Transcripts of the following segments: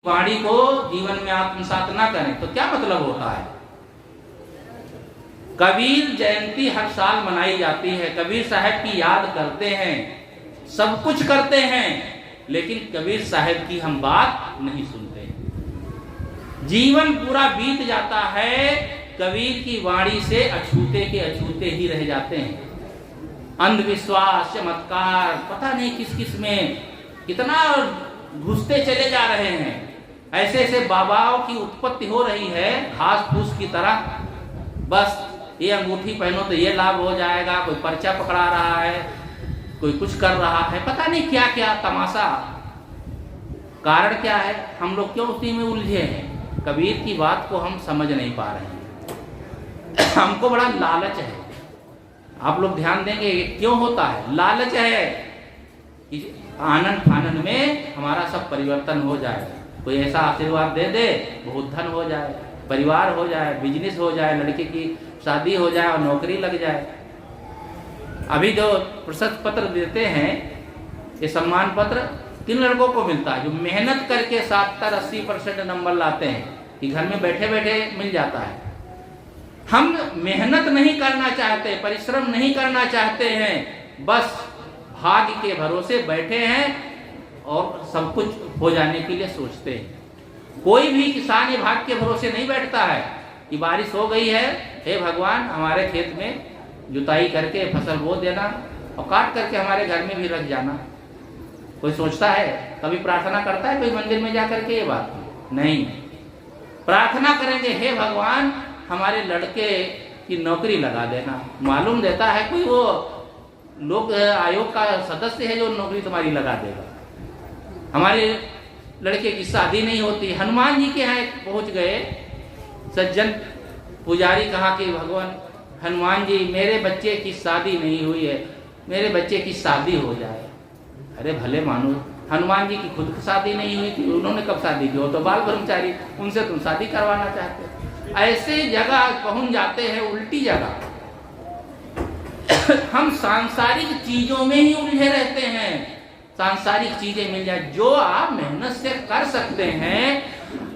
वाणी को जीवन में आत्मसात ना करें तो क्या मतलब होता है। कबीर जयंती हर साल मनाई जाती है, कबीर साहब की याद करते हैं, सब कुछ करते हैं, लेकिन कबीर साहब की हम बात नहीं सुनते। जीवन पूरा बीत जाता है, कबीर की वाणी से अछूते के अछूते ही रह जाते हैं। अंधविश्वास, चमत्कार, पता नहीं किस किस में कितना घुसते चले जा रहे हैं। ऐसे ऐसे बाबाओं की उत्पत्ति हो रही है घास फूस की तरह। बस ये अंगूठी पहनो तो ये लाभ हो जाएगा, कोई पर्चा पकड़ा रहा है, कोई कुछ कर रहा है, पता नहीं क्या क्या तमाशा। कारण क्या है, हम लोग क्यों उसी में उलझे हैं। कबीर की बात को हम समझ नहीं पा रहे हैं। हमको बड़ा लालच है, आप लोग ध्यान देंगे क्यों होता है। लालच है कि आनंद फानन में हमारा सब परिवर्तन हो जाए, कोई ऐसा आशीर्वाद दे दे, बहुत धन हो जाए, परिवार हो जाए, बिजनेस हो जाए, लड़के की शादी हो जाए और नौकरी लग जाए। अभी जो प्रशस्ति पत्र देते हैं, ये सम्मान पत्र किन लड़कों को मिलता है जो मेहनत करके 70-80% नंबर लाते हैं, कि घर में बैठे बैठे मिल जाता है। हम मेहनत नहीं करना चाहते, परिश्रम नहीं करना चाहते हैं, बस भाग्य के भरोसे बैठे हैं और सब कुछ हो जाने के लिए सोचते हैं। कोई भी किसान ये भाग्य के भरोसे नहीं बैठता है कि बारिश हो गई है, हे भगवान हमारे खेत में जुताई करके फसल बो देना और काट करके हमारे घर में भी रख जाना। कोई सोचता है, कभी प्रार्थना करता है कोई मंदिर में जा करके? ये बात नहीं। प्रार्थना करेंगे, हे भगवान हमारे लड़के की नौकरी लगा देना। मालूम देता है कोई वो लोक आयोग का सदस्य है जो नौकरी तुम्हारी लगा देगा। हमारे लड़के की शादी नहीं होती। हनुमान जी के यहाँ पहुंच गए सज्जन पुजारी, कहा कि भगवान हनुमान जी मेरे बच्चे की शादी नहीं हुई है, मेरे बच्चे की शादी हो जाए। अरे भले मानो, हनुमान जी की खुद शादी नहीं हुई थी, उन्होंने कब शादी की? वो तो बाल ब्रह्मचारी, उनसे तुम शादी करवाना चाहते। ऐसे जगह पहुंच जाते हैं, उल्टी जगह। हम सांसारिक चीजों में ही उलझे रहते हैं। सांसारिक चीजें मिल जाए जो आप मेहनत से कर सकते हैं,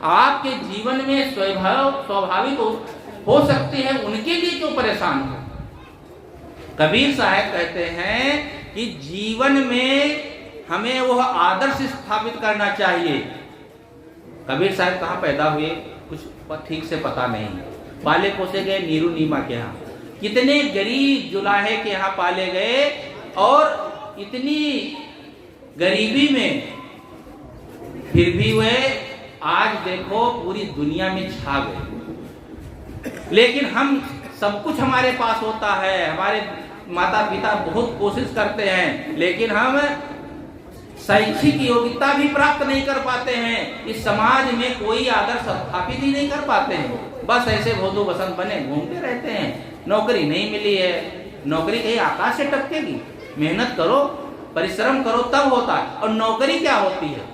आपके जीवन में स्वाभाविक हो सकते हैं, उनके लिए क्यों परेशान हो। कबीर साहब कहते हैं कि जीवन में हमें वह आदर्श स्थापित करना चाहिए। कबीर साहब कहाँ पैदा हुए कुछ ठीक से पता नहीं, पाले पोसे गए नीरू नीमा के यहाँ, कितने गरीब जुलाहे के यहाँ पाले गए और इतनी गरीबी में फिर भी वे आज देखो पूरी दुनिया में छा गए। लेकिन हम सब कुछ हमारे पास होता है, हमारे माता पिता बहुत कोशिश करते हैं, लेकिन हम शैक्षिक योग्यता भी प्राप्त नहीं कर पाते हैं। इस समाज में कोई आदर्श स्थापित ही नहीं कर पाते हैं। बस ऐसे भोदू बसंत बने घूमते रहते हैं। नौकरी नहीं मिली है, नौकरी कहीं आकाश से टपकेगी? मेहनत करो, परिश्रम करो, तब होता है। और नौकरी क्या होती है?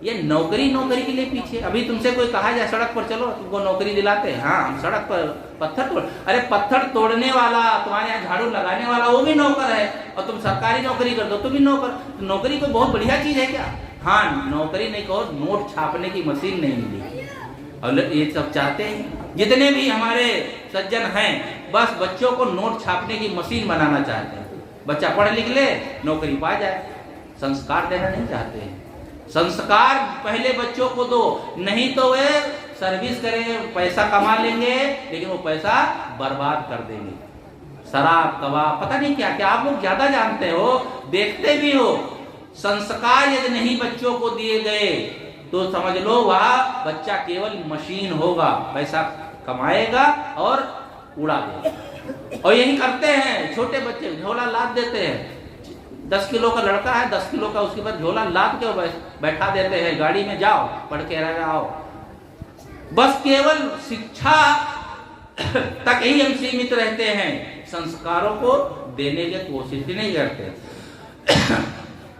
ये नौकरी के लिए पीछे। अभी तुमसे कोई कहा जाए सड़क पर चलो, तुमको नौकरी दिलाते हैं, हाँ हम सड़क पर पत्थर तोड़। अरे पत्थर तोड़ने वाला, तुम्हारे यहाँ झाड़ू लगाने वाला, वो भी नौकर है, और तुम सरकारी नौकरी कर दो तो भी नौकर। तो नौकरी कोई बहुत बढ़िया चीज है क्या? हाँ, नौकरी नहीं कहो, नोट छापने की मशीन नहीं मिली। और ये सब चाहते हैं जितने भी हमारे सज्जन हैं, बस बच्चों को नोट छापने की मशीन बनाना चाहते हैं। बच्चा पढ़ लिख ले, नौकरी पा जाए। संस्कार देना नहीं चाहते हैं। संस्कार पहले बच्चों को दो, नहीं तो वे सर्विस करेंगे, पैसा कमा लेंगे, लेकिन वो पैसा बर्बाद कर देंगे। शराब, कबाब, पता नहीं क्या क्या। आप लोग ज्यादा जानते हो, देखते भी हो। संस्कार यदि नहीं बच्चों को दिए गए तो समझ लो वह बच्चा केवल मशीन होगा, पैसा कमाएगा और उड़ा देगा। और यही करते हैं छोटे बच्चे, झोला लाद देते हैं। 10 किलो का लड़का है, 10 किलो का, उसके बाद झोला लाद के बैठा देते हैं, गाड़ी में जाओ पढ़ के रह आओ। बस केवल शिक्षा तक ही हम सीमित रहते हैं, संस्कारों को देने की कोशिश नहीं करते।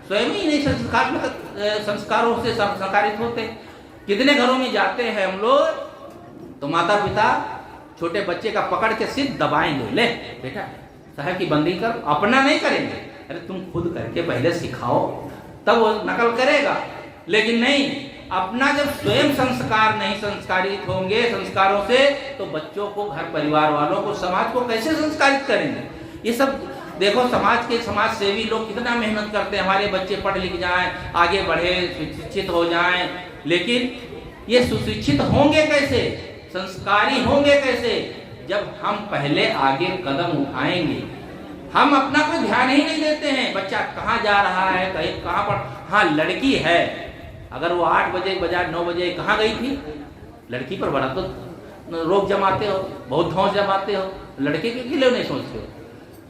स्वयं ही नहीं संस्कारों से संस्कारित होते। कितने घरों में जाते हैं हम लोग, तो माता पिता छोटे बच्चे का पकड़ के सिर्फ दबाएंगे, ले बेटा साहब की बंदी कर, अपना नहीं करेंगे। अरे तुम खुद करके पहले सिखाओ, तब वो नकल करेगा। लेकिन नहीं, अपना जब स्वयं संस्कार नहीं संस्कारित होंगे संस्कारों से, तो बच्चों को, घर परिवार वालों को, समाज को कैसे संस्कारित करेंगे? ये सब देखो, समाज सेवी लोग कितना मेहनत करते हैं, हमारे बच्चे पढ़ लिख जाएं, आगे बढ़े, सुशिक्षित हो जाएं, लेकिन ये सुशिक्षित होंगे कैसे, संस्कारी होंगे कैसे? जब हम पहले आगे कदम उठाएंगे। हम अपना कोई ध्यान ही नहीं देते हैं, बच्चा कहाँ जा रहा है, कहीं कहाँ पर। हाँ, लड़की है, अगर वो 8 बजे बजाय 9 बजे कहाँ गई थी, लड़की पर बड़ा तो रोक जमाते हो, बहुत धौंस जमाते हो, लड़के के लिए नहीं सोचते हो।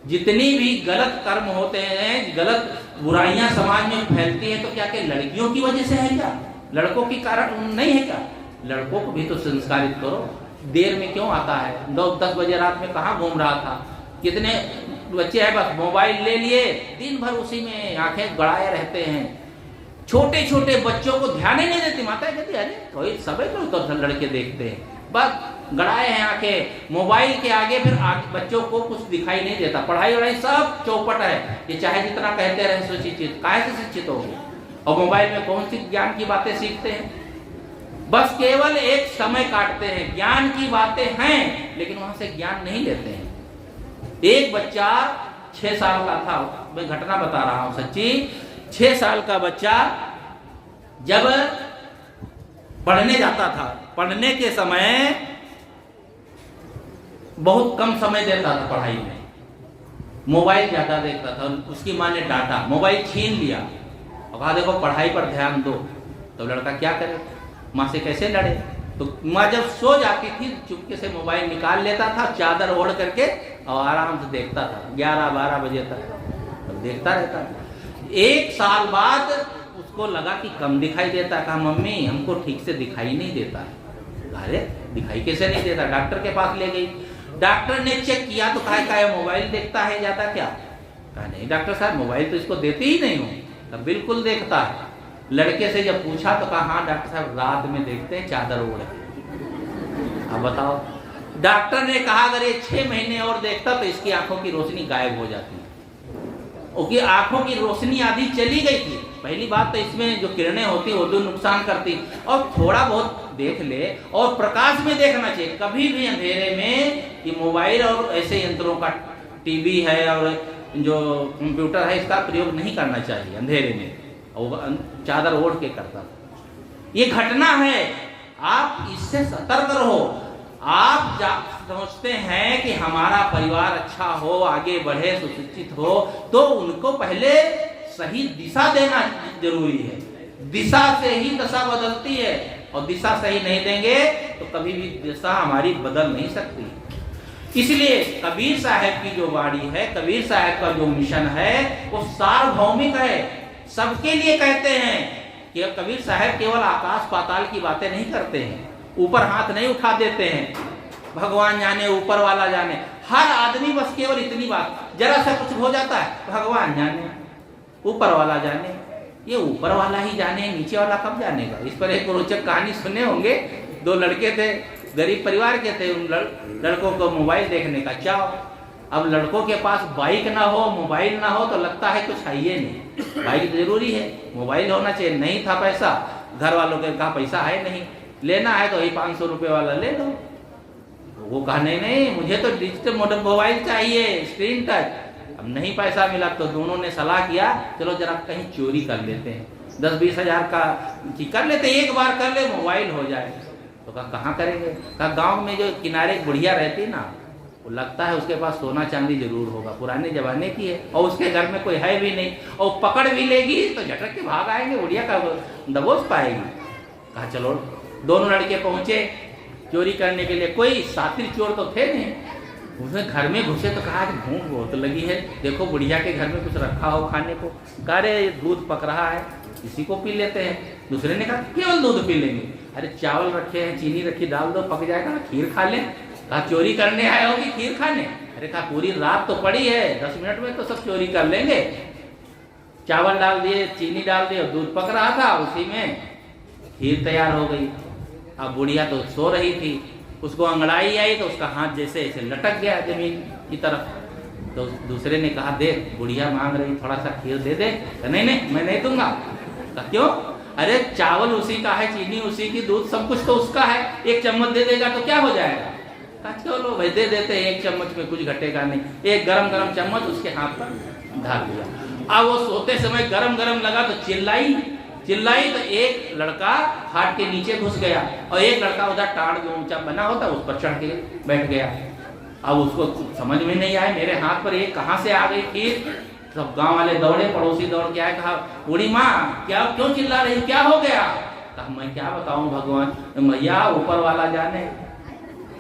जितनी भी गलत कर्म होते हैं, गलत बुराइयां समाज में फैलती हैं, तो क्या कि लड़कियों की वजह से है क्या? लड़कों के कारण नहीं है क्या? लड़कों को भी तो संस्कारित करो। देर में क्यों आता है? 9-10 बजे रात में कहाँ घूम रहा था? कितने बच्चे हैं बस मोबाइल ले लिए, दिन भर उसी में आंखें गड़ाए रहते हैं। छोटे छोटे बच्चों को ध्यान ही नहीं देती। माता कहती है अरे कोई सभी लोग तो लड़के देखते हैं, बस गड़ाए हैं आंखें मोबाइल के आगे, फिर आगे बच्चों को कुछ दिखाई नहीं देता। पढ़ाई वढ़ाई सब चौपट है, ये चाहे जितना कहते रहे सुशिक्षित, काहे से शिक्षित हो? और मोबाइल में कौन सी ज्ञान की बातें सीखते हैं? बस केवल एक समय काटते हैं। ज्ञान की बातें हैं लेकिन वहां से ज्ञान नहीं लेते हैं। एक बच्चा 6 साल का था, मैं घटना बता रहा हूं सच्ची। 6 साल का बच्चा जब पढ़ने जाता था, पढ़ने के समय बहुत कम समय देता था पढ़ाई में, मोबाइल ज्यादा देखता था। उसकी माँ ने डांटा, मोबाइल छीन लिया और कहा देखो पढ़ाई पर ध्यान दो। तो लड़का क्या करे, माँ से कैसे लड़े? तो माँ जब सो जाती थी चुपके से मोबाइल निकाल लेता था, चादर ओढ़ करके, और आराम से देखता था 11-12 बजे तक, तो देखता रहता था। 1 साल बाद उसको लगा कि कम दिखाई देता। कहा मम्मी हमको ठीक से दिखाई नहीं देता। अरे दिखाई कैसे नहीं देता? डॉक्टर के पास ले गई, डॉक्टर ने चेक किया तो कहा मोबाइल देखता है ज्यादा क्या? कहा नहीं डॉक्टर साहब मोबाइल तो इसको देते ही नहीं हूँ। बिल्कुल देखता है। लड़के से जब पूछा तो कहा हाँ डॉक्टर साहब रात में देखते हैं चादर ओढ़ के। अब बताओ, डॉक्टर ने कहा अगर ये 6 महीने और देखता तो इसकी आंखों की रोशनी गायब हो जाती। उसकी आंखों की रोशनी आधी चली गई थी। पहली बात तो इसमें जो किरणें होती वो तो नुकसान करती, और थोड़ा बहुत देख ले, और प्रकाश में देखना चाहिए। कभी भी अंधेरे में ये मोबाइल और ऐसे यंत्रों का, टीवी है और जो कंप्यूटर है, इसका प्रयोग नहीं करना चाहिए अंधेरे में। और चादर ओढ़ के करता था। ये घटना है, आप इससे सतर्क रहो। आप सोचते हैं कि हमारा परिवार अच्छा हो, आगे बढ़े, सुशिक्षित हो, तो उनको पहले सही दिशा देना जरूरी है। दिशा से ही दशा बदलती है, और दिशा सही नहीं देंगे तो कभी भी दिशा हमारी बदल नहीं सकती। इसलिए कबीर साहब की जो वाणी है, कबीर साहब का जो मिशन है, वो सार्वभौमिक है, सबके लिए कहते हैं। कि कबीर साहब केवल आकाश पाताल की बातें नहीं करते हैं, ऊपर हाथ नहीं उठा देते हैं, भगवान जाने ऊपर वाला जाने। हर आदमी बस केवल इतनी बात, जरा सा कुछ हो जाता है भगवान जाने ऊपर वाला जाने। ये ऊपर वाला ही जाने, नीचे वाला कब जानेगा? इस पर एक रोचक कहानी सुने होंगे। 2 लड़के थे, गरीब परिवार के थे। उन लड़कों को मोबाइल देखने का चाव। अब लड़कों के पास बाइक ना हो, मोबाइल ना हो, तो लगता है कुछ है ही नहीं। बाइक जरूरी है, मोबाइल होना चाहिए। नहीं था पैसा, घर वालों के कहा पैसा है नहीं, लेना है तो वही 500 रुपये वाला ले लो। वो कहा नहीं नहीं मुझे तो डिजिटल मॉडल मोबाइल चाहिए, स्क्रीन टच। अब नहीं पैसा मिला तो दोनों ने सलाह किया चलो जरा कहीं चोरी कर लेते हैं, 10-20 हजार का कर लेते, एक बार कर ले मोबाइल हो जाए। तो कहा कहाँ करेंगे? कहा गांव में जो किनारे बुढ़िया रहती ना, वो लगता है उसके पास सोना चांदी जरूर होगा, पुराने जमाने की है, और उसके घर में कोई है भी नहीं, और पकड़ भी लेगी तो झटक के भाग आएंगे, बुढ़िया का दबोच पाएगी। कहा चलो। दोनों लड़के पहुंचे चोरी करने के लिए। कोई सातिर चोर तो थे नहीं। उसने घर में घुसे तो कहा भूख बहुत लगी है, देखो बुढ़िया के घर में कुछ रखा हो खाने को। कह रहे दूध पक रहा है, इसी को पी लेते हैं। दूसरे ने कहा केवल दूध पी लेंगे। अरे चावल रखे हैं, चीनी रखी, डाल दो पक जाएगा, खीर खा लें। कहा चोरी करने आए हो कि खीर खाने? अरे कहा पूरी रात तो पड़ी है, 10 मिनट में तो सब चोरी कर लेंगे। चावल डाल दिए, चीनी डाल दिए, दूध पक रहा था, उसी में खीर तैयार हो गई। अब बुढ़िया तो सो रही थी, उसको अंगड़ाई आई तो उसका हाथ जैसे ऐसे लटक गया जमीन की तरफ। तो दूसरे ने कहा देख बुढ़िया मांग रही, थोड़ा सा खीर दे दे। नहीं नहीं मैं नहीं दूंगा। कहा क्यों? अरे चावल उसी का है, चीनी उसी की, दूध सब कुछ तो उसका है, एक चम्मच दे देगा तो क्या हो जाएगा? चलो भाई दे देते हैं, एक चम्मच में कुछ घटेगा नहीं। एक गरम गरम चम्मच उसके हाथ पर डाल दिया। अब वो सोते समय गरम गरम लगा तो चिल्लाई तो एक लड़का हाथ के नीचे घुस गया और एक लड़का उधर टाड़ जो ऊंचा बना होता उस पर चढ़ के बैठ गया। अब उसको समझ में नहीं आया मेरे हाथ पर एक कहाँ से आ गई खीर। सब गांव वाले दौड़े, पड़ोसी दौड़ के आए, कहा बूढ़ी माँ क्या क्यों चिल्ला रही, क्या हो गया? कहा मैं क्या बताऊं भगवान, मैया ऊपर वाला जाने।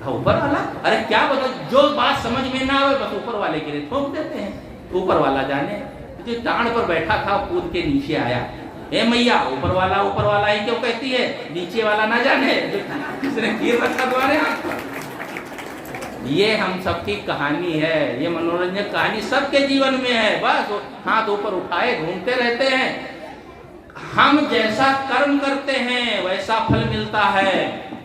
ऊपर वाला? अरे क्या बता, जो बात समझ में ना आवे बस ऊपर वाले के लिए ठोक देते हैं, ऊपर वाला जाने। जो टांड पर बैठा था कूद के नीचे आया, ए मैया ऊपर वाला ही क्यों कहती है, नीचे वाला ना जाने, किसने खीर रखा तुम्हारे हाथ पर। ये हम सबकी कहानी है, ये मनोरंजक कहानी सबके जीवन में है। बस हाथ ऊपर उठाए घूमते रहते हैं। हम जैसा कर्म करते हैं वैसा फल मिलता है,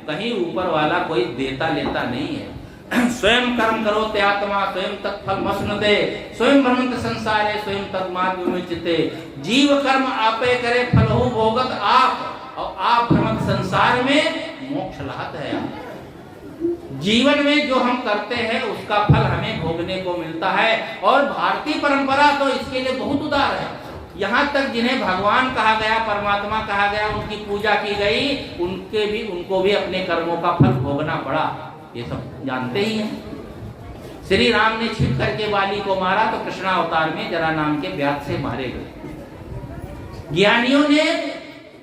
कहीं ऊपर वाला कोई देता लेता नहीं है। स्वयं कर्म करो त्यात्मा स्वयं तत्फल मस्न दे, स्वयं भ्रमंत संसारे स्वयं तत्मात् विमुच्यते। जीव कर्म आपे करे फलहु भोगत आप, और आप भ्रमंत संसार में मोक्ष लाहत है। जीवन में जो हम करते हैं उसका फल हमें भोगने को मिलता है। और भारतीय परंपरा तो इसके लिए बहुत उदार है। यहाँ तक जिन्हें भगवान कहा गया, परमात्मा कहा गया, उनकी पूजा की गई, उनको भी अपने कर्मों का फल भोगना पड़ा। ये सब जानते ही हैं। श्री राम ने छिप करके वाली को मारा तो कृष्णा अवतार में जरा नाम के व्याध से मारे गए। ज्ञानियों ने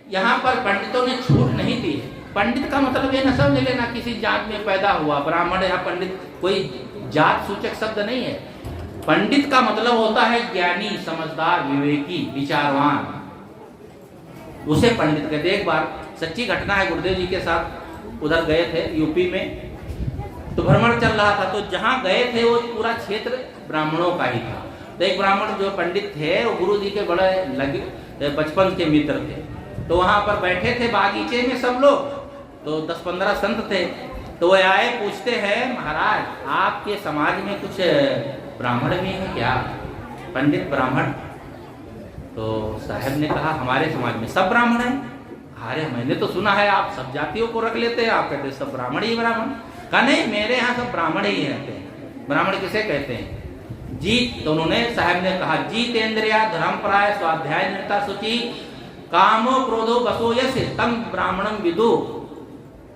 यहाँ पर, पंडितों ने छूट नहीं दी है। पंडित का मतलब ये न समझ लेना किसी जात में पैदा हुआ, ब्राह्मण या पंडित कोई जात सूचक शब्द नहीं है। पंडित का मतलब होता है ज्ञानी, समझदार, विवेकी, विचारवान, उसे पंडित कहते। एक बार सच्ची घटना है, गुरुदेव जी के साथ उधर गए थे यूपी में, तो भ्रमण चल रहा था। तो जहाँ गए थे वो पूरा क्षेत्र ब्राह्मणों का ही था। तो एक ब्राह्मण जो पंडित थे वो गुरु जी के बड़े लगे बचपन के मित्र थे। तो वहां पर बैठे थे बागीचे में सब लोग, तो 10-15 संत थे। तो वो आए, पूछते हैं महाराज आपके समाज में कुछ ब्राह्मण भी है क्या? पंडित ब्राह्मण? तो साहब ने कहा हमारे समाज में सब ब्राह्मण है। अरे मैंने तो सुना है आप सब जातियों को रख लेते हैं, आप कहते सब ब्राह्मण ही ब्राह्मण। कहा नहीं, मेरे यहाँ सब ब्राह्मण ही रहते हैं। ब्राह्मण किसे कहते हैं? जीत। तो उन्होंने साहब ने कहा जितेंद्रिया धर्मपराय स्वाध्याय निरता शुचि कामो क्रोधो बसो यस्य तम ब्राह्मणम विदु।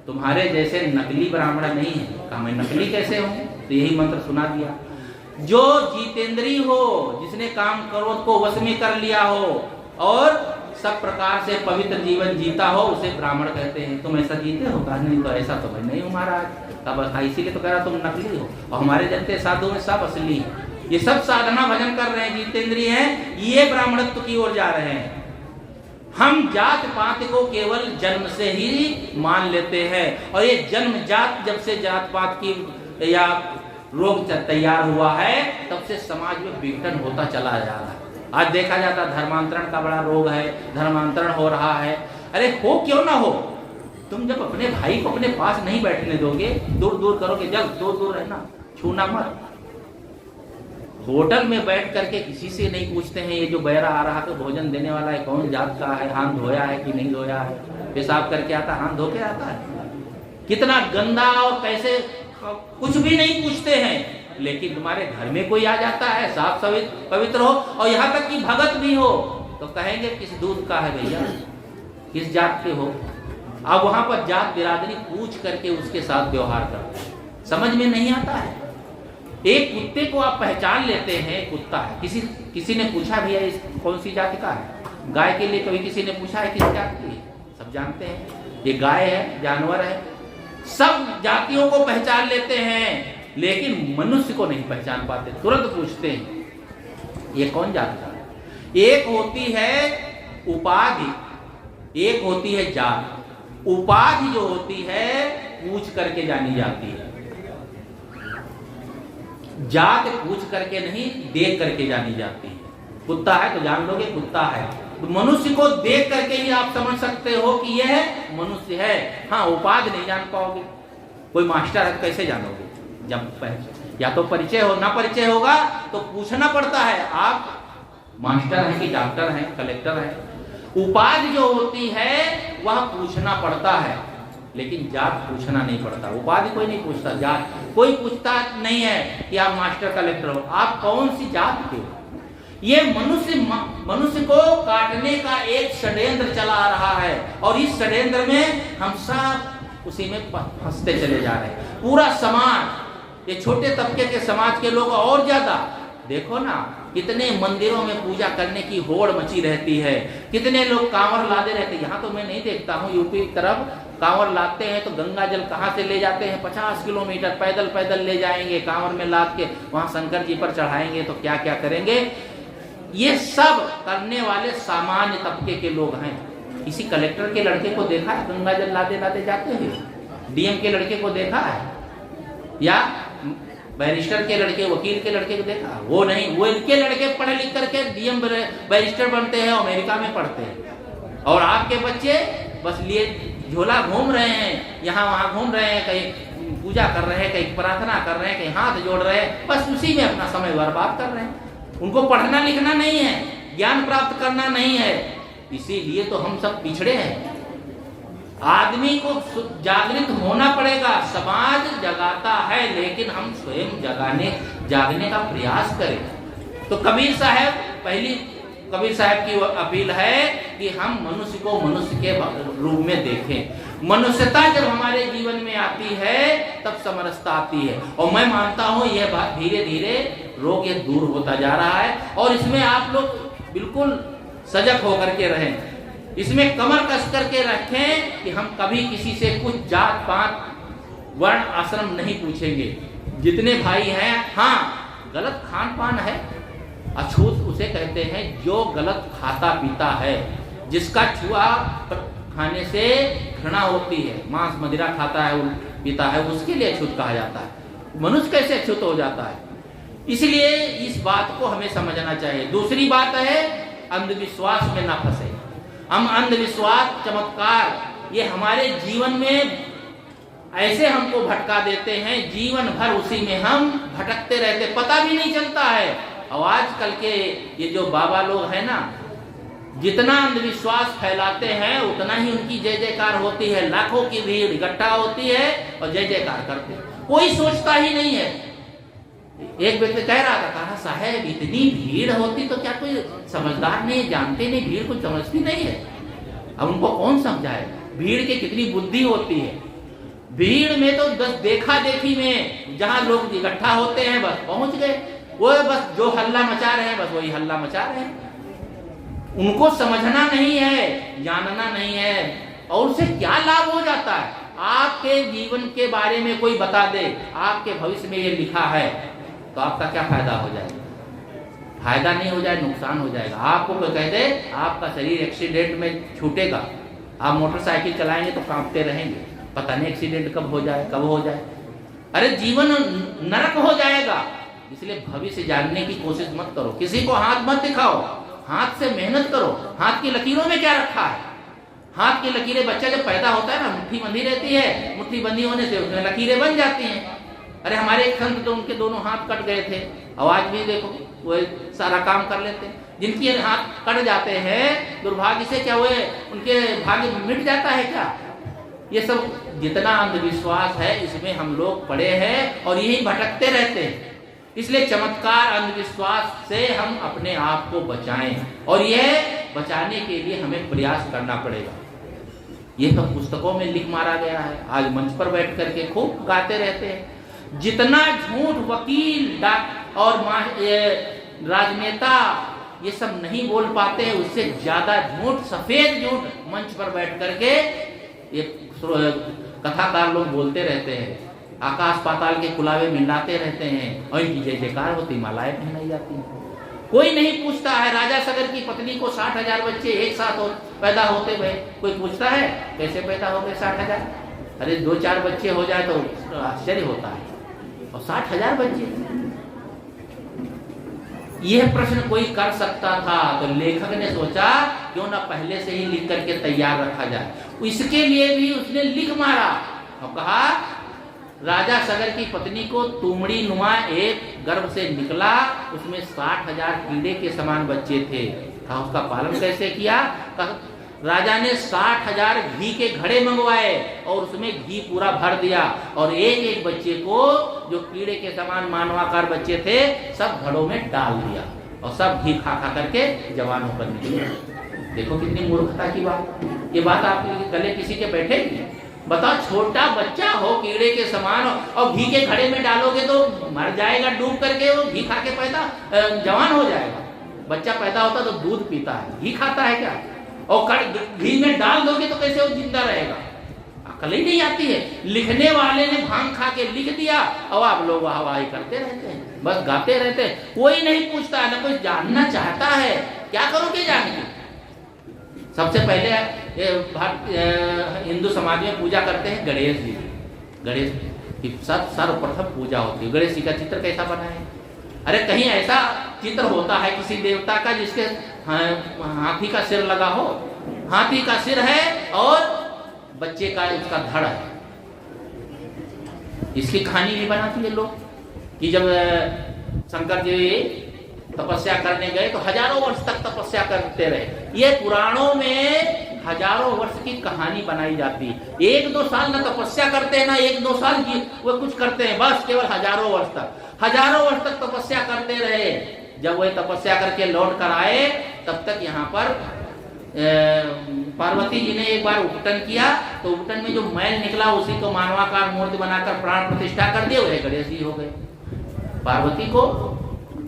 तुम्हारे जैसे नकली ब्राह्मण नहीं है। कहा मैं नकली कैसे हूँ? तो यही मंत्र सुना दिया। जो जितेंद्री हो, जिसने काम क्रोध को वश में कर लिया हो और सब प्रकार से पवित्र जीवन जीता हो, उसे ब्राह्मण कहते हैं। तुम ऐसा जीते हो? कहा नहीं, तो ऐसा तो मैं नहीं हूँ महाराज। तब इसीलिए तो कह रहा तुम नकली हो, और हमारे जनते साधु में सब असली है। ये सब साधना भजन कर रहे हैं, जितेंद्रिय हैं, ये ब्राह्मणत्व की ओर जा रहे हैं। हम जात पात को केवल जन्म से ही मान लेते हैं, और ये जन्म जात, जब से जात पात की या रोग तैयार हुआ है तब से समाज में विघटन होता चला जा रहा है। आज देखा जाता धर्मांतरण का बड़ा रोग है, धर्मांतरण हो रहा है। अरे हो क्यों ना हो, तुम जब अपने भाई को अपने पास नहीं बैठने दोगे, दूर दूर करोगे, जब दूर दूर रहना, छूना मत। होटल में बैठ करके किसी से नहीं पूछते हैं ये जो बैरा आ रहा तो भोजन देने वाला है कौन जात का है, हाथ धोया है कि नहीं धोया है, पेशाब करके आता हाथ धो के आता है, कितना गंदा और कैसे, कुछ भी नहीं पूछते हैं। लेकिन तुम्हारे घर में कोई आ जाता है, साफ पवित्र हो और यहाँ तक कि भगत भी हो, तो कहेंगे किस दूध का है भैया, किस जात के हो। अब वहां पर जात बिरादरी पूछ करके उसके साथ व्यवहार करते हैं, समझ में नहीं आता है। एक कुत्ते को आप पहचान लेते हैं, कुत्ता है, किसी ने पूछा भैया इस कौन सी जाति का है? गाय के लिए कभी किसी ने पूछा है किस जाति की? सब जानते हैं ये गाय है, जानवर है, सब जातियों को पहचान लेते हैं, लेकिन मनुष्य को नहीं पहचान पाते, तुरंत पूछते हैं ये कौन जात का है। एक होती है उपाधि, एक होती है जात। उपाधि जो होती है पूछ करके जानी जाती है, जात पूछ करके नहीं देख करके जानी जाती है। कुत्ता है तो जान लोगे कुत्ता है, मनुष्य को देख करके ही आप समझ सकते हो कि यह मनुष्य है। हाँ, उपाधि नहीं जान पाओगे। कोई मास्टर है कैसे जानोगे? जब या तो परिचय हो, ना परिचय होगा तो पूछना पड़ता है आप मास्टर हैं कि डॉक्टर हैं, कलेक्टर हैं। उपाधि जो होती है वह पूछना पड़ता है, लेकिन जात पूछना नहीं पड़ता। उपाधि कोई नहीं पूछता, जात कोई पूछता नहीं है कि आप मास्टर कलेक्टर हो, आप कौन सी जात के हो। ये मनुष्य को काटने का एक षड्यंत्र चला आ रहा है, और इस षड्यंत्र में हम सब उसी में फंसते चले जा रहे हैं। पूरा समाज, ये छोटे तबके के समाज के लोग और ज्यादा, देखो ना कितने मंदिरों में पूजा करने की होड़ मची रहती है, कितने लोग कांवर लादे रहते हैं। यहाँ तो मैं नहीं देखता हूँ, यूपी की तरफ कांवर लाते हैं तो गंगा जल कहाँ से ले जाते हैं, 50 किलोमीटर पैदल पैदल ले जाएंगे, कांवर में लाद के वहां शंकर जी पर चढ़ाएंगे, तो क्या क्या करेंगे। ये सब करने वाले सामान्य तबके के लोग हैं। किसी कलेक्टर के लड़के को देखा है गंगा जल लादे लादे जाते हैं? डीएम के लड़के को देखा है, या बैरिस्टर के लड़के, वकील के लड़के को देखा? वो नहीं, वो इनके लड़के पढ़े लिख करके डीएम बैरिस्टर बनते हैं, अमेरिका में पढ़ते हैं, और आपके बच्चे बस लिए झोला घूम रहे हैं, यहाँ वहां घूम रहे हैं, कहीं पूजा कर रहे हैं, कहीं प्रार्थना कर रहे हैं, कहीं हाथ जोड़ रहे हैं, बस उसी में अपना समय बर्बाद कर रहे हैं। उनको पढ़ना लिखना नहीं है, ज्ञान प्राप्त करना नहीं है, इसीलिए तो हम सब पिछड़े हैं। आदमी को जागृत होना पड़ेगा। समाज जगाता है, लेकिन हम स्वयं जागने का प्रयास करें। तो कबीर साहब की अपील है कि हम मनुष्य को मनुष्य के रूप में देखें। मनुष्यता जब हमारे जीवन में आती है तब समरसता आती है, और मैं मानता हूँ यह धीरे धीरे रोग ये दूर होता जा रहा है, और इसमें आप लोग बिल्कुल सजग होकर के रहें, इसमें कमर कस करके रखें कि हम कभी किसी से कुछ जात पात वर्ण आश्रम नहीं पूछेंगे। जितने भाई हैं, हाँ गलत खान पान है, अछूत उसे कहते हैं जो गलत खाता पीता है, जिसका छुआ खाने से घृणा होती है, मांस मदिरा खाता है पीता है, उसके लिए अछूत कहा जाता है। मनुष्य कैसे अछूत हो जाता है? इसलिए इस बात को हमें समझना चाहिए। दूसरी बात है अंधविश्वास में ना फंसे। हम अंधविश्वास, चमत्कार, ये हमारे जीवन में ऐसे हमको भटका देते हैं, जीवन भर उसी में हम भटकते रहते, पता भी नहीं चलता है। और आजकल के ये जो बाबा लोग हैं ना, जितना अंधविश्वास फैलाते हैं उतना ही उनकी जय जयकार होती है, लाखों की भीड़ इकट्ठा होती है और जय जयकार करते हैं। कोई सोचता ही नहीं है। एक व्यक्ति कह रहा था, कहा साहब इतनी भीड़ होती तो क्या कोई समझदार नहीं, जानते नहीं, भीड़ कुछ समझती नहीं है। अब उनको कौन समझाए भीड़ की कितनी बुद्धि होती है। भीड़ में तो बस देखा देखी में जहां लोग इकट्ठा होते हैं बस पहुंच गए, वो बस जो हल्ला मचा रहे हैं बस वही हल्ला मचा रहे हैं। उनको समझना नहीं है, जानना नहीं है, और उससे क्या लाभ हो जाता है। आपके जीवन के बारे में कोई बता दे, आपके भविष्य में ये लिखा है, तो आपका क्या फायदा हो जाएगा? फायदा नहीं हो जाए, नुकसान हो जाएगा। आपको कोई कह दे आपका शरीर एक्सीडेंट में छूटेगा, आप मोटरसाइकिल चलाएंगे तो कांपते रहेंगे, पता नहीं एक्सीडेंट कब हो जाए। अरे जीवन नरक हो जाएगा। इसलिए भविष्य जानने की कोशिश मत करो, किसी को हाथ मत दिखाओ, हाथ से मेहनत करो। हाथ की लकीरों में क्या रखा है? हाथ की लकीरें, बच्चा जब पैदा होता है ना, मुट्ठी बंधी रहती है, मुट्ठी बंधी होने से उसमें लकीरें बन जाती हैं। अरे हमारे एक संत तो उनके दोनों हाथ कट गए थे, आज भी देखो वो सारा काम कर लेते हैं। जिनके हाथ कट जाते हैं दुर्भाग्य से, क्या हुए उनके भाग्य मिट जाता है क्या? ये सब जितना अंधविश्वास है इसमें हम लोग पड़े हैं और यही भटकते रहते हैं। इसलिए चमत्कार अंधविश्वास से हम अपने आप को बचाएं, और यह बचाने के लिए हमें प्रयास करना पड़ेगा। ये तो पुस्तकों में लिख मारा गया है, आज मंच पर बैठ करके खूब गाते रहते हैं। जितना झूठ वकील और राजनेता ये सब नहीं बोल पाते हैं, उससे ज्यादा झूठ, सफेद झूठ मंच पर बैठ करके ये कथाकार लोग बोलते रहते हैं, आकाश पाताल के कुलावे मिलाते रहते हैं, और इनकी जय जयकार होती, मालाएं पहनाई जाती हैं। कोई नहीं पूछता है। राजा सगर की पत्नी को 60,000 बच्चे एक साथ पैदा होते हुए, कोई पूछता है कैसे पैदा हो गए 60,000? अरे 2-4 बच्चे हो जाए तो आश्चर्य होता है, और 60,000 बच्चे। यह प्रश्न कोई कर सकता था, तो लेखक ने सोचा क्यों ना पहले से ही लिख करके तैयार रखा जाए। इसके लिए भी उसने लिख मारा और कहा राजा सगर की पत्नी को तुमड़ी नुमा एक गर्भ से निकला, उसमें 60,000 कीड़े के समान बच्चे थे। कहा उसका पालन कैसे किया? कहा राजा ने 60,000 घी के घड़े मंगवाए और उसमें घी पूरा भर दिया और एक एक बच्चे को, जो कीड़े के समान मानवाकार बच्चे थे, सब घड़ों में डाल दिया और सब घी खा खा करके जवान होकर निकले। देखो कितनी मूर्खता की बात। ये बात आपके गले किसी के बैठेगी? बताओ, छोटा बच्चा हो कीड़े के समान और घी के घड़े में डालोगे तो मर जाएगा डूब करके, वो घी खा के पैदा जवान हो जाएगा। बच्चा पैदा होता तो दूध पीता है, घी खाता है क्या? और घी में डाल दोगे तो कैसे वो जिंदा रहेगा? अकल ही नहीं आती है। लिखने वाले ने भांग खा के लिख दिया और आप लोग वाहवाही करते रहते हैं, बस गाते रहते हैं। कोई नहीं पूछता, ना कोई जानना चाहता है। क्या करोगे जान के? सबसे पहले हिंदू समाज में पूजा करते हैं गणेश जी। गणेश की सर्वप्रथम पूजा होती है। गणेश जी का चित्र कैसा बना है? अरे कहीं ऐसा चित्र होता है किसी देवता का जिसके हाथी का सिर लगा हो? हाथी का सिर है और बच्चे का उसका धड़ है। इसकी कहानी नहीं बनाती है लोग कि जब शंकर जी तपस्या करने गए तो हजारों वर्ष तक तपस्या करते रहे। ये पुराणों में हजारों वर्ष की कहानी बनाई जाती है। 1-2 साल ना तपस्या करते हैं, ना 1-2 साल की वो कुछ करते हैं, बस केवल हजारों वर्ष तक तपस्या करते रहे। जब वह तपस्या करके लौट कर आए तब तक यहाँ पर पार्वती जी ने एक बार उपटन किया तो उपटन में जो मैल निकला उसी को मानवाकार मूर्ति बनाकर प्राण प्रतिष्ठा कर दिए, वह गणेश जी हो गए। पार्वती को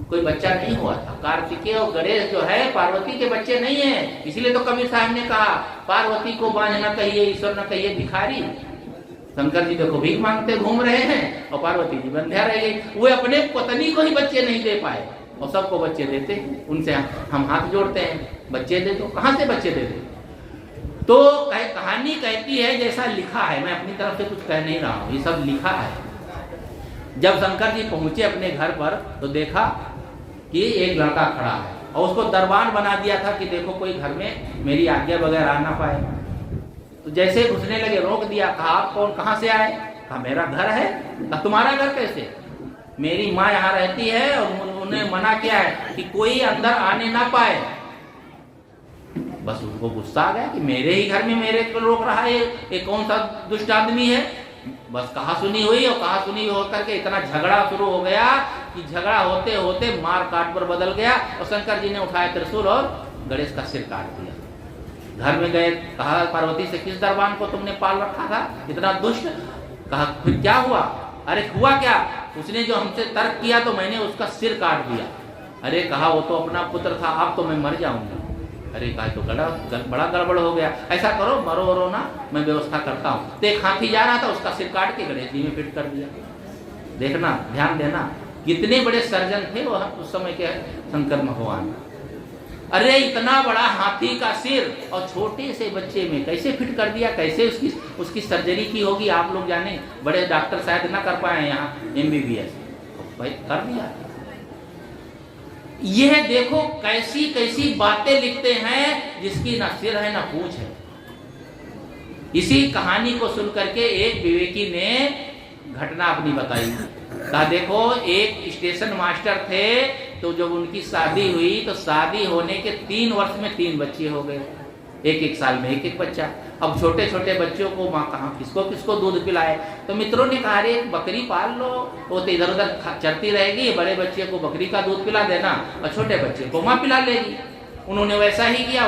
कोई बच्चा नहीं हुआ था। कार्तिकेय और गणेश जो है पार्वती के बच्चे नहीं है। इसीलिए तो कबीर साहब ने कहा पार्वती को बांझ न कहिए, ईश्वर न कहिए भिखारी। शंकर जी देखो भीख मांगते घूम रहे हैं और पार्वती जी बंध्या रह गई। वो अपने पत्नी को ही बच्चे नहीं दे पाए और सबको बच्चे देते। उनसे हम हाथ जोड़ते हैं, बच्चे दे दो। कहां से बच्चे दे दो? तो कहानी कहती है जैसा लिखा है, मैं अपनी तरफ से कुछ कह नहीं रहा हूं, ये सब लिखा है। जब शंकर जी पहुंचे अपने घर पर तो देखा कि एक लड़का खड़ा है और उसको दरबान बना दिया था कि देखो कोई घर में मेरी आज्ञा बगैर आ ना पाए। तो जैसे घुसने लगे रोक दिया। कहा आप कौन, कहां से आए? कहा मेरा घर है। कहा तुम्हारा घर कैसे? मेरी माँ यहाँ रहती है और उन्होंने मना किया है कि कोई अंदर आने ना पाए। बस उनको गुस्सा आ गया कि मेरे ही घर में मेरे को रोक रहा है, ये कौन सा दुष्ट आदमी है। बस कहा सुनी हुई और कहा सुनी होकर के इतना झगड़ा शुरू हो गया कि झगड़ा होते होते मार काट पर बदल गया और शंकर जी ने उठाया त्रिशूल और गणेश का सिर काट दिया। घर में गए, कहा पार्वती से किस दरबान को तुमने पाल रखा था इतना दुष्ट? कहा फिर क्या हुआ? अरे हुआ क्या? उसने जो हमसे तर्क किया तो मैंने उसका सिर काट दिया। अरे कहा वो तो अपना पुत्र था, अब तो मैं मर जाऊंगा। अरे कहा तो बड़ा गड़बड़ हो गया। ऐसा करो मरो वरो ना, मैं व्यवस्था करता हूँ। तो एक हाथी जा रहा था, उसका सिर काट के गणेश जी में फिट कर दिया। देखना, ध्यान देना, कितने बड़े सर्जन थे वो उस समय के शंकर भगवान। अरे इतना बड़ा हाथी का सिर और छोटे से बच्चे में कैसे फिट कर दिया, कैसे उसकी सर्जरी की होगी आप लोग जाने। बड़े डॉक्टर शायद ना कर पाए यहाँ MBBS, भाई कर दिया। यह देखो कैसी कैसी बातें लिखते हैं जिसकी ना सिर है ना पूंछ है। इसी कहानी को सुन करके एक विवेकी ने घटना अपनी बताई। कहा देखो एक स्टेशन मास्टर थे, तो जब उनकी शादी हुई तो शादी होने के 3 वर्ष में 3 बच्चे हो गए, एक साल में एक बच्चा। अब छोटे छोटे बच्चों को माँ कहाँ किसको किसको दूध पिलाए। तो मित्रों ने कहा अरे बकरी पाल लो, वो तो इधर उधर चरती रहेगी, बड़े बच्चे को बकरी का दूध पिला देना और छोटे बच्चे को माँ पिला लेगी। उन्होंने वैसा ही किया,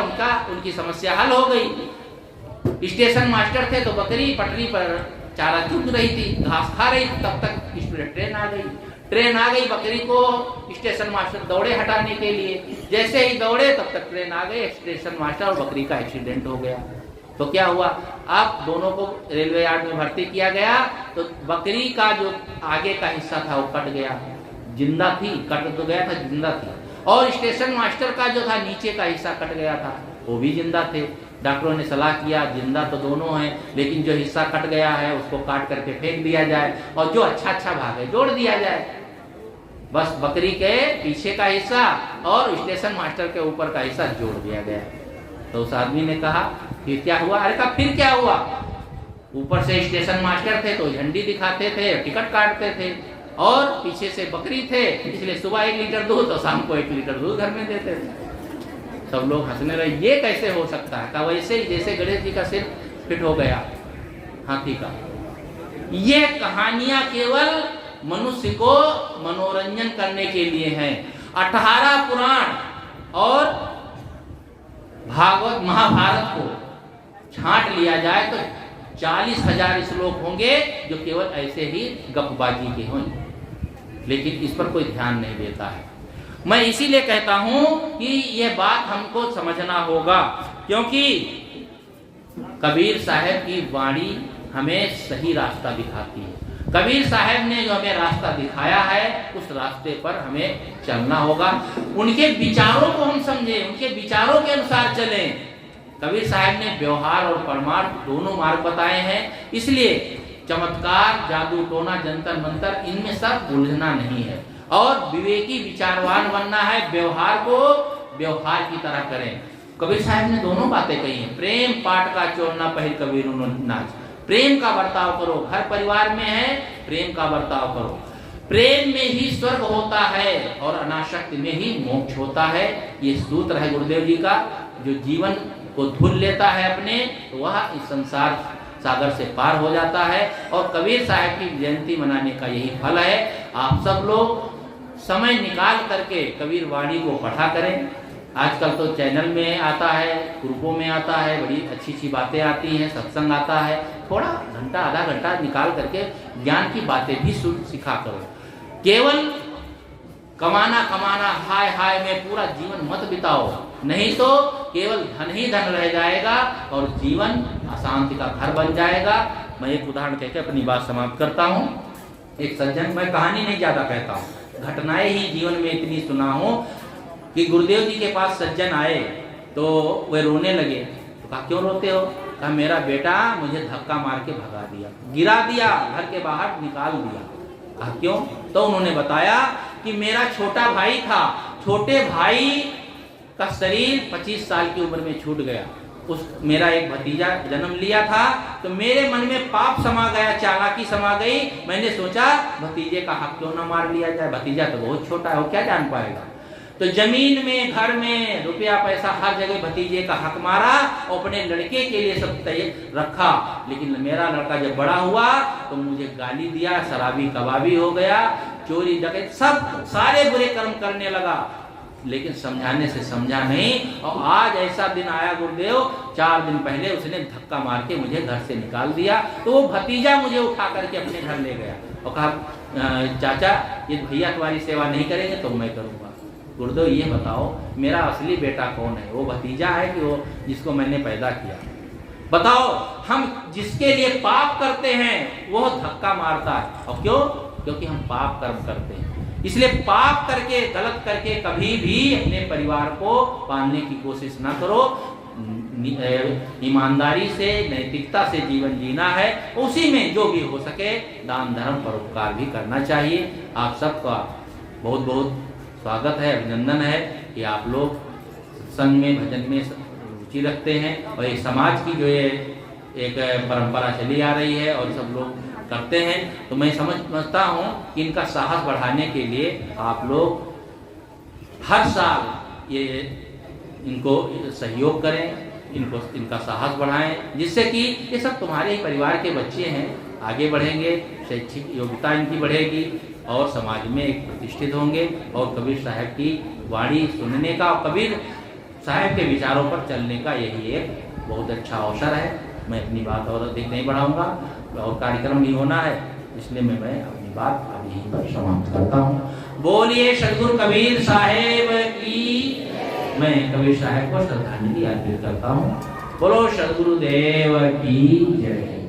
उनकी समस्या हल हो गई। स्टेशन मास्टर थे तो बकरी पटरी पर चारा चुग रही थी, घास खा रही थी, तब तक स्टूडेंट ट्रेन आ गई। बकरी को स्टेशन मास्टर दौड़े हटाने के लिए, जैसे ही दौड़े तब तक ट्रेन आ गई। स्टेशन मास्टर और बकरी का एक्सीडेंट हो गया। तो क्या हुआ, आप दोनों को रेलवे यार्ड में भर्ती किया गया। तो बकरी का जो आगे का हिस्सा था वो कट गया, जिंदा थी, कट तो गया था, जिंदा थी। और स्टेशन मास्टर का जो था नीचे का हिस्सा कट गया था, वो भी जिंदा थे। डॉक्टरों ने सलाह किया जिंदा तो दोनों हैं, लेकिन जो हिस्सा कट गया है उसको काट करके फेंक दिया जाए और जो अच्छा भाग है जोड़ दिया जाए। बस बकरी के पीछे का हिस्सा और स्टेशन मास्टर के ऊपर का हिस्सा जोड़ दिया गया। तो उस आदमी ने कहा फिर क्या हुआ? अरे कहा फिर क्या हुआ? ऊपर से स्टेशन मास्टर थे तो झंडी दिखाते थे, टिकट काटते थे, और पीछे से बकरी थे, इसलिए सुबह 1 लीटर दूध और शाम को 1 लीटर दूध घर में देते थे। सब लोग हंसने लगे, ये कैसे हो सकता है? कहा वैसे ही जैसे गणेश जी का सिर फिट हो गया हाथी का। ये कहानियां केवल मनुष्य को मनोरंजन करने के लिए हैं। 18 पुराण और भागवत महाभारत को छांट लिया जाए तो 40,000 श्लोक होंगे जो केवल ऐसे ही गपबाजी के होंगे, लेकिन इस पर कोई ध्यान नहीं देता है। मैं इसीलिए कहता हूं कि यह बात हमको समझना होगा, क्योंकि कबीर साहब की वाणी हमें सही रास्ता दिखाती है। कबीर साहब ने जो हमें रास्ता दिखाया है उस रास्ते पर हमें चलना होगा। उनके विचारों को हम समझें, उनके विचारों के अनुसार चलें। कबीर साहब ने व्यवहार और परमार्थ दोनों मार्ग बताए हैं, इसलिए चमत्कार, जादू टोना, जंतर मंतर, इनमें सब उलझना नहीं है और विवेकी विचारवान बनना है। व्यवहार को व्यवहार की तरह करें। कबीर साहब ने दोनों बातें कही हैं। प्रेम पाट का चोरना पहिर कबीर नाच, प्रेम का बर्ताव करो। घर परिवार में है, प्रेम का बर्ताव करो। प्रेम में ही स्वर्ग होता है और अनासक्ति में ही मोक्ष होता है। ये सूत्र है गुरुदेव जी का। जो जीवन को धुल लेता है अपने, तो वह इस संसार सागर से पार हो जाता है। और कबीर साहब की जयंती मनाने का यही फल है। आप सब लोग समय निकाल करके कबीर वाणी को पढ़ा करें। आजकल तो चैनल में आता है, ग्रुपों में आता है, बड़ी अच्छी अच्छी बातें आती हैं, सत्संग आता है। थोड़ा घंटा आधा घंटा निकाल करके ज्ञान की बातें भी सीखा करो। केवल कमाना कमाना हाय हाय में पूरा जीवन मत बिताओ, नहीं तो केवल धन ही धन रह जाएगा और जीवन अशांति का घर बन जाएगा। मैं एक उदाहरण कहकर अपनी बात समाप्त करता हूँ। एक सज्जन, मैं कहानी नहीं ज्यादा कहता हूँ, घटनाएं ही जीवन में इतनी सुना हूँ कि गुरुदेव जी के पास सज्जन आए तो वे रोने लगे। तो कहा क्यों रोते हो? कहा मेरा बेटा मुझे धक्का मार के भगा दिया, गिरा दिया, घर के बाहर निकाल दिया। कहा क्यों? तो उन्होंने बताया कि मेरा छोटा भाई था, छोटे भाई का शरीर 25 साल की उम्र में छूट गया। मेरा एक भतीजा जन्म लिया था तो मेरे मन में पाप समा गया, चालाकी समा गई। मैंने सोचा भतीजे का हक क्यों ना मार लिया जाए, भतीजा तो बहुत छोटा है, वो क्या जान पाएगा। तो जमीन में, घर में, रुपया पैसा हर जगह भतीजे का हक मारा और अपने लड़के के लिए सब तैयार रखा। लेकिन मेरा लड़का जब बड़ा हुआ तो मुझे गाली दिया, शराबी कबाबी हो गया, चोरी डकैत सब सारे बुरे कर्म करने लगा। लेकिन समझाने से समझा नहीं और आज ऐसा दिन आया गुरुदेव, 4 दिन पहले उसने धक्का मार के मुझे घर से निकाल दिया। तो वो भतीजा मुझे उठा करके अपने घर ले गया और कहा चाचा ये भैया तुम्हारी सेवा नहीं करेंगे तो मैं करूँगा। गुरुदेव ये बताओ मेरा असली बेटा कौन है? वो भतीजा है कि वो जिसको मैंने पैदा किया? बताओ। हम जिसके लिए पाप करते हैं वो धक्का मारता है। और क्यों? क्योंकि हम पाप कर्म करते हैं। इसलिए पाप करके, गलत करके कभी भी अपने परिवार को पालने की कोशिश ना करो। ईमानदारी से, नैतिकता से जीवन जीना है। उसी में जो भी हो सके दान धर्म परोपकार भी करना चाहिए। आप सबका बहुत बहुत स्वागत है, अभिनंदन है कि आप लोग संघ में, भजन में रुचि रखते हैं और एक समाज की जो ये एक परंपरा चली आ रही है और सब लोग करते हैं। तो मैं समझता हूँ कि इनका साहस बढ़ाने के लिए आप लोग हर साल ये इनको सहयोग करें, इनका साहस बढ़ाएं, जिससे कि ये सब तुम्हारे ही परिवार के बच्चे हैं, आगे बढ़ेंगे, शैक्षिक योग्यता इनकी बढ़ेगी और समाज में एक प्रतिष्ठित होंगे। और कबीर साहब की वाणी सुनने का और कबीर साहब के विचारों पर चलने का यही एक बहुत अच्छा अवसर है। मैं अपनी बात और अधिक नहीं बढ़ाऊंगा और कार्यक्रम भी होना है, इसलिए मैं अपनी बात अभी पर समाप्त करता हूँ। बोलिए सद्गुरु कबीर साहेब की। मैं कबीर साहब को श्रद्धांजलि अर्पित करता हूँ। बोलो सद्गुरुदेव की जय।